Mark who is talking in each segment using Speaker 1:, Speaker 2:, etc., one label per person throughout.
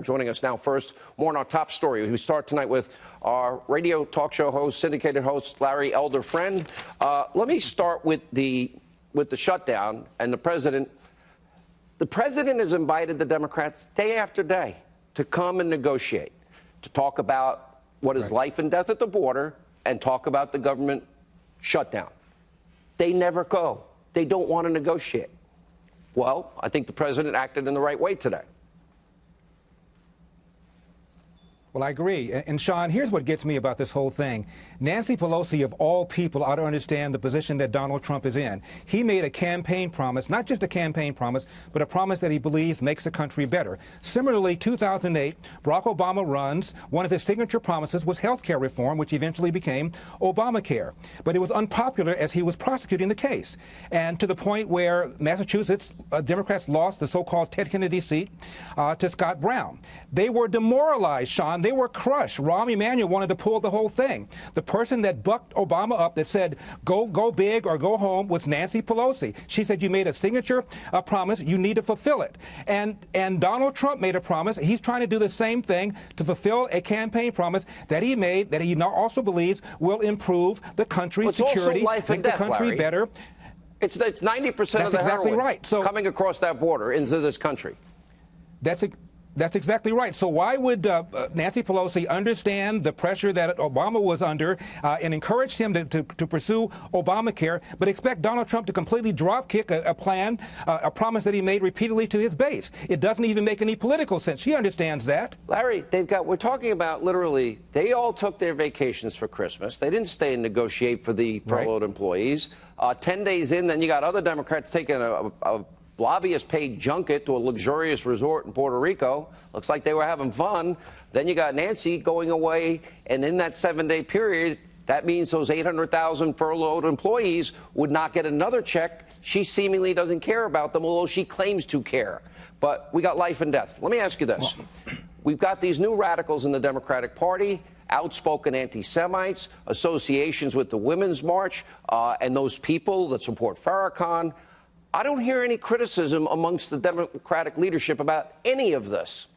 Speaker 1: Joining us now first, more on our top story. We start tonight with our radio talk show host, syndicated host, Larry Elder Friend. Let me start with the shutdown and the president. The president has invited the Democrats day after day to come and negotiate, to talk about what is life and death at the border and talk about the government shutdown. They never go. They don't want to negotiate. Well, I think the president acted in the right way today.
Speaker 2: Well, I agree. And Sean, here's what gets me about this whole thing. Nancy Pelosi, of all people, ought to understand the position that Donald Trump is in. He made a campaign promise, not just a campaign promise, but a promise that he believes makes the country better. Similarly, 2008, Barack Obama runs. One of his signature promises was health care reform, which eventually became Obamacare. But it was unpopular as he was prosecuting the case. And to the point where Massachusetts Democrats lost the so-called Ted Kennedy seat to Scott Brown. They were demoralized, Sean. They were crushed. Rahm Emanuel wanted to pull the whole thing. The person that bucked Obama up that said, go big or go home, was Nancy Pelosi. She said, you made a signature promise. You need to fulfill it. And Donald Trump made a promise. He's trying to do the same thing to fulfill a campaign promise that he made, that he now also believes will improve the country's security, make the country better.
Speaker 1: It's 90% of the heroin coming across that border into this country.
Speaker 2: That's exactly right. So why would Nancy Pelosi understand the pressure that Obama was under and encourage him to pursue Obamacare, but expect Donald Trump to completely drop-kick a plan, a promise that he made repeatedly to his base? It doesn't even make any political sense. She understands that.
Speaker 1: Larry, we're talking about literally, they all took their vacations for Christmas. They didn't stay and negotiate for the furloughed employees. 10 days in, then you got other Democrats taking a lobbyist-paid junket to a luxurious resort in Puerto Rico. Looks like they were having fun. Then you got Nancy going away, and in that 7-day period, that means those 800,000 furloughed employees would not get another check. She seemingly doesn't care about them, although she claims to care. But we got life and death. Let me ask you this. We've got these new radicals in the Democratic Party, outspoken anti-Semites, associations with the Women's March, and those people that support Farrakhan. I don't hear any criticism amongst the Democratic leadership about any of this.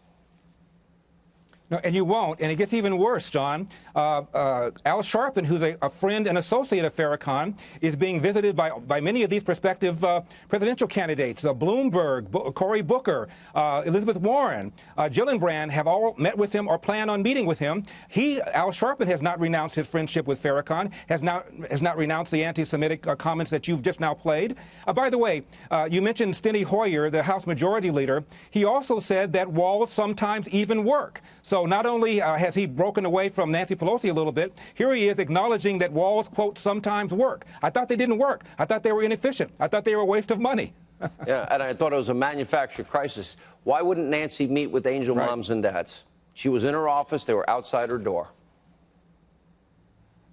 Speaker 2: No, and you won't. And it gets even worse, John. Al Sharpton, who's a friend and associate of Farrakhan, is being visited by many of these prospective presidential candidates. Bloomberg, Cory Booker, Elizabeth Warren, Gillibrand have all met with him or plan on meeting with him. Al Sharpton, has not renounced his friendship with Farrakhan, has not renounced the anti-Semitic comments that you've just now played. By the way, you mentioned Steny Hoyer, the House Majority Leader. He also said that walls sometimes even work. So not only has he broken away from Nancy Pelosi a little bit, here he is acknowledging that walls, quote, sometimes work. I thought they didn't work. I thought they were inefficient. I thought they were a waste of money.
Speaker 1: Yeah, and I thought it was a manufactured crisis. Why wouldn't Nancy meet with angel moms and dads? She was in her office. They were outside her door.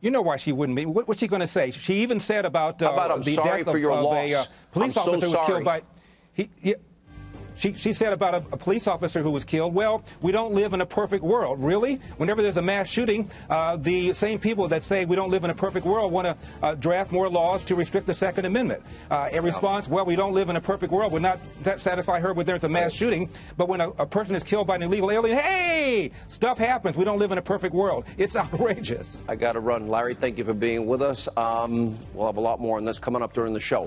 Speaker 2: You know why she wouldn't meet. What's she going to say? She even said about
Speaker 1: I'm
Speaker 2: the
Speaker 1: sorry
Speaker 2: death
Speaker 1: for your
Speaker 2: of
Speaker 1: loss.
Speaker 2: A police
Speaker 1: I'm
Speaker 2: officer
Speaker 1: so
Speaker 2: who was killed
Speaker 1: sorry.
Speaker 2: by... She said about a police officer who was killed, well, we don't live in a perfect world. Really? Whenever there's a mass shooting, the same people that say we don't live in a perfect world want to draft more laws to restrict the Second Amendment. In response, well, we don't live in a perfect world would not satisfy her when there's a mass shooting. But when a person is killed by an illegal alien, hey, stuff happens. We don't live in a perfect world. It's outrageous.
Speaker 1: I got to run. Larry, thank you for being with us. We'll have a lot more on this coming up during the show.